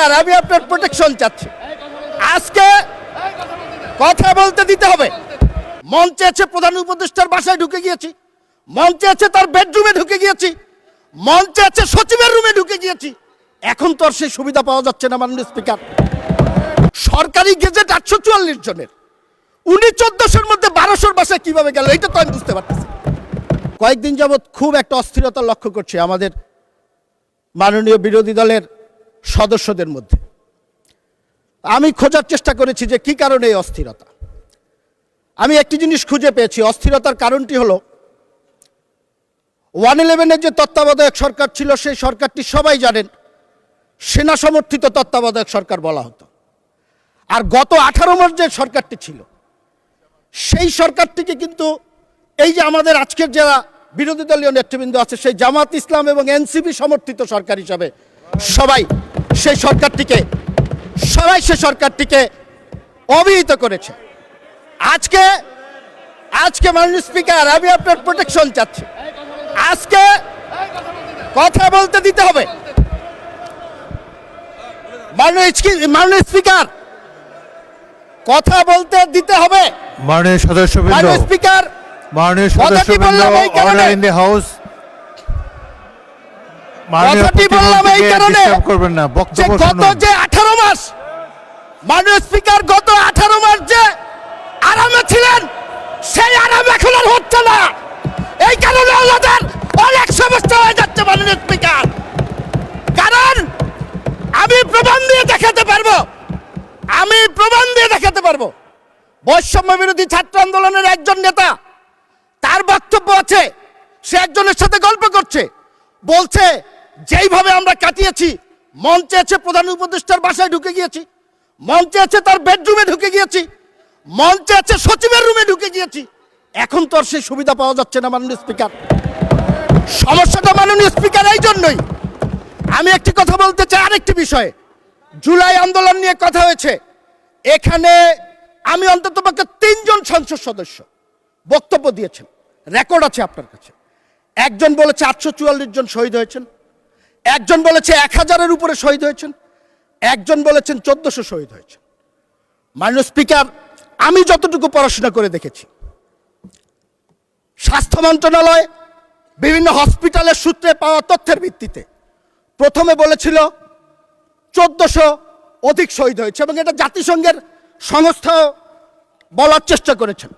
Speaker, আমি আপনার protection চাচ্ছি। আজকে কথা বলতে দিতে হবে। মঞ্চে আছে প্রধান উপদেষ্টার বাসায় ঢুকে গিয়েছি, মঞ্চে আছে তার বেডরুমে ঢুকে গিয়েছি, মঞ্চে আছে সচিবের রুমে ঢুকে গিয়েছি। এখন তো আর সেই সুবিধা পাওয়া যাচ্ছে না মাননীয় স্পিকার। সরকারি গেজেট 844 জনের, উনি 1400-র মধ্যে 1200-র বাসায় কিভাবে গেল এটা তো আমি বুঝতে পারতেছি। কয়েকদিন যাবৎ খুব একটা অস্থিরতা লক্ষ্য করছি আমাদের মাননীয় বিরোধী দলের সদস্যদের মধ্যে। আমি খোঁজার চেষ্টা করেছি যে কি কারণে এই অস্থিরতা। আমি একটি জিনিস খুঁজে পেয়েছি। অস্থিরতার কারণটি হলো 111-এর যে তত্ত্বাবধায়ক সরকার ছিল, সেই সরকারটি সবাই জানেন সেনা সমর্থিত তত্ত্বাবধায়ক সরকার বলা হতো। আর গত 18 মাস যে সরকারটি ছিল, সেই সরকারটিকে কিন্তু এই যে আমাদের আজকের যারা বিরোধী দলীয় নেতৃবৃন্দ আছে, সেই জামাত ইসলাম এবং এনসিপি সমর্থিত সরকার হিসাবে সবাই সেই সরকারটিকে অভিহিত করেছে। আজকে মাননীয় স্পিকার, আমি আপনার প্রোটেকশন চাচ্ছি। আজকে কথা বলতে দিতে হবে। মাননীয় স্পিকার, কথা বলতে দিতে হবে। মাননীয় সদস্যবৃন্দ, মাননীয় স্পিকার, মাননীয় সদস্যবৃন্দ, অর্ডার ইন দ্য হাউস। কথাটি বললাম এই কারণে করবেন না, বক্তব্য গত যে 18 মাস মাননীয় স্পিকার, গত 18 মাস যে আরামে ছিলেন, সেই আরাম এখন আর হচ্ছে না। এই কারণে আমাদের অনেক সমস্যা হয়ে যাচ্ছে মাননীয় স্পিকার। কারণ আমি প্রমাণ দিয়ে দেখাতে পারবো বৈষম্য বিরোধী ছাত্র আন্দোলনের একজন নেতা, তার বক্তব্য আছে, সে একজনের সাথে গল্প করছে, বলছে যেইভাবে আমরা কাটিয়েছি, মঞ্চে আছে প্রধান উপদেষ্টার বাসায় ঢুকে গিয়েছি, মঞ্চে আছে তার বেডরুমে ঢুকে গিয়েছি, মঞ্চে আছে সচিবের রুমে ঢুকে গিয়েছি। এখন তো আর সেই সুবিধা পাওয়া যাচ্ছে না মাননীয় স্পিকার। সমস্যাটা মাননীয় স্পিকার এই জন্যই। আমি একটি কথা বলতে চাই আরেকটি বিষয়ে। জুলাই আন্দোলন নিয়ে কথা হয়েছে, এখানে আমি অন্ততপক্ষে 3 জন সংসদ সদস্য বক্তব্য দিয়েছেন, রেকর্ড আছে আপনার কাছে। একজন বলেছে 844 জন শহীদ হয়েছেন, একজন বলেছে 1000-এর উপরে শহীদ হয়েছেন, একজন বলেছেন 1400 শহীদ হয়েছেন। মাননীয় স্পিকার, আমি যতটুকু পড়াশোনা করে দেখেছি, স্বাস্থ্য মন্ত্রণালয় বিভিন্ন হসপিটালের সূত্রে পাওয়া তথ্যের ভিত্তিতে প্রথমে বলেছিল 1400 অধিক শহীদ হয়েছে, এবং এটা জাতিসংঘের সংস্থা বলার চেষ্টা করেছেন।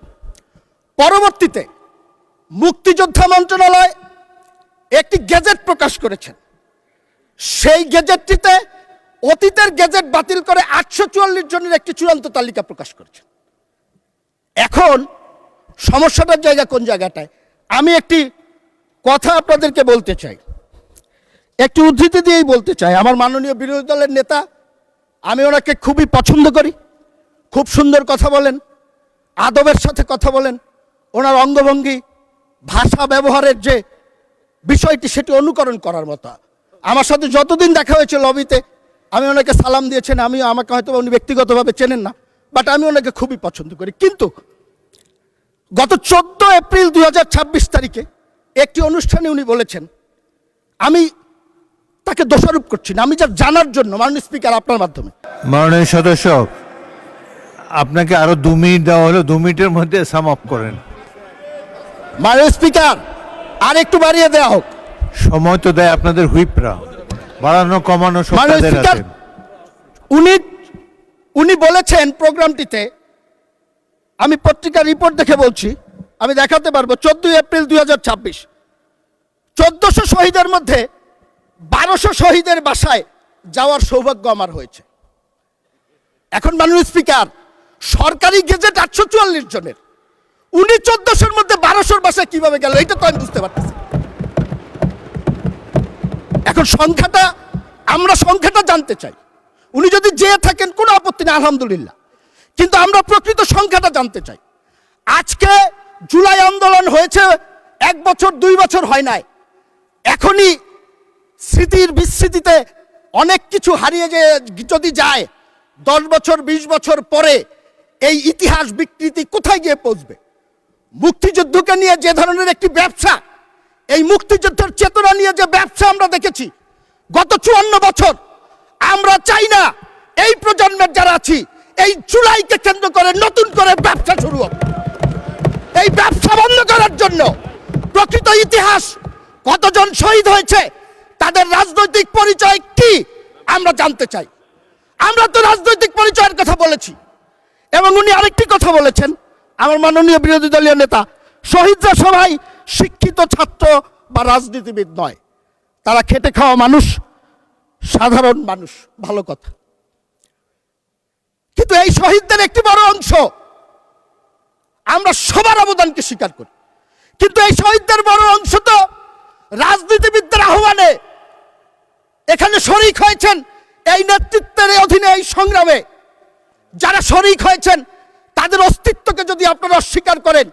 পরবর্তীতে মুক্তিযোদ্ধা মন্ত্রণালয় একটি গেজেট প্রকাশ করেছেন, সেই গেজেটটিতে অতীতের গেজেট বাতিল করে 844 জনের একটি চূড়ান্ত তালিকা প্রকাশ করেছেন। এখন সমস্যাটার জায়গা কোন জায়গাটায়? আমি একটি কথা আপনাদেরকে বলতে চাই, একটি উদ্ধৃতি দিয়েই বলতে চাই। আমার মাননীয় বিরোধী দলের নেতা, আমি ওনাকে খুবই পছন্দ করি, খুব সুন্দর কথা বলেন, আদবের সাথে কথা বলেন, ওনার অঙ্গভঙ্গি, ভাষা ব্যবহারের যে বিষয়টি, সেটি অনুকরণ করার মতো। আমার সাথে যতদিন দেখা হয়েছে লবিতে, আমি ওনাকে সালাম দিয়েছেন, আমাকে হয়তো উনি ব্যক্তিগতভাবে চেনেন না, বাট আমি ওনাকে খুবই পছন্দ করি। কিন্তু গত 14 এপ্রিল 2026 তারিখে একটি অনুষ্ঠানে উনি বলেছেন, আমি তাকে দোষারোপ করছি না, আমি যা জানার জন্য মাননীয় স্পিকার আপনার মাধ্যমে। মাননীয় সদস্য, আপনাকে আরো 2 মিনিট দেওয়া হলো, 2 মিনিটের মধ্যে সাম আপ করেন। মাননীয় স্পিকার, আর একটু বাড়িয়ে দেওয়া হোক। সময় তো দেয় আপনাদের হুইপরা, বাড়ানো কমানো সব তাদের হাতে। উনি বলেছেন প্রোগ্রামটিতে, আমি পত্রিকার রিপোর্ট দেখে বলছি, আমি দেখাতে পারবো, 14 এপ্রিল 2026 1400 শহীদের মধ্যে 1200 শহীদের বাসায় যাওয়ার সৌভাগ্য আমার হয়েছে। এখন মাননীয় স্পিকার, সরকারি গেজেট 844 জনের, উনি 1400-র মধ্যে 1200-র বাসায় কিভাবে গেল এটা তো আমি বুঝতে পারতেছি। এখন আমরা সংখ্যাটা জানতে চাই। উনি যদি যেয়ে থাকেন কোনো আপত্তি নেই, আলহামদুলিল্লাহ, কিন্তু আমরা প্রকৃত সংখ্যাটা জানতে চাই। আজকে জুলাই আন্দোলন হয়েছে 1 বছর 2 বছর হয় নাই, এখনই স্মৃতির বিস্মৃতিতে অনেক কিছু হারিয়ে যদি যায়, 10 বছর 20 বছর পরে এই ইতিহাস বিকৃতি কোথায় গিয়ে পৌঁছবে? মুক্তিযুদ্ধকে নিয়ে যে ধরনের একটি ব্যবসা, এই মুক্তিযুদ্ধের চেতনা নিয়ে যে ব্যবসা আমরা দেখেছি গত 54 বছর, আমরা চাই না এই প্রজন্মের যারা আছি এই জুলাইকে কেন্দ্র করে নতুন করে ব্যবসা শুরু হোক। এই ব্যবসা বন্ধ করার জন্য প্রকৃত ইতিহাস, কতজন শহীদ হয়েছে, তাদের রাজনৈতিক পরিচয় কি আমরা জানতে চাই। আমরা তো রাজনৈতিক পরিচয়ের কথা বলেছি, এবং উনি আরেকটি কথা বলেছেন, আমার মাননীয় বিরোধী দলীয় নেতা, শহীদরা সবাই শিক্ষিত ছাত্র বা রাজনীতিবিদ নয়, তারা খেটে খাওয়া মানুষ, সাধারণ মানুষ। ভালো কথা, কিন্তু এই শহীদদের একটি বড় অংশ আমরা সবার অবদানকে স্বীকার করি, কিন্তু এই শহীদদের বড় অংশ তো রাজনীতিবিদদের আহ্বানে এখানে শরিক হয়েছেন। এই নেতৃত্বের অধীনে এই সংগ্রামে যারা শরিক হয়েছেন তাদের অস্তিত্বকে যদি আপনারা অস্বীকার করেন,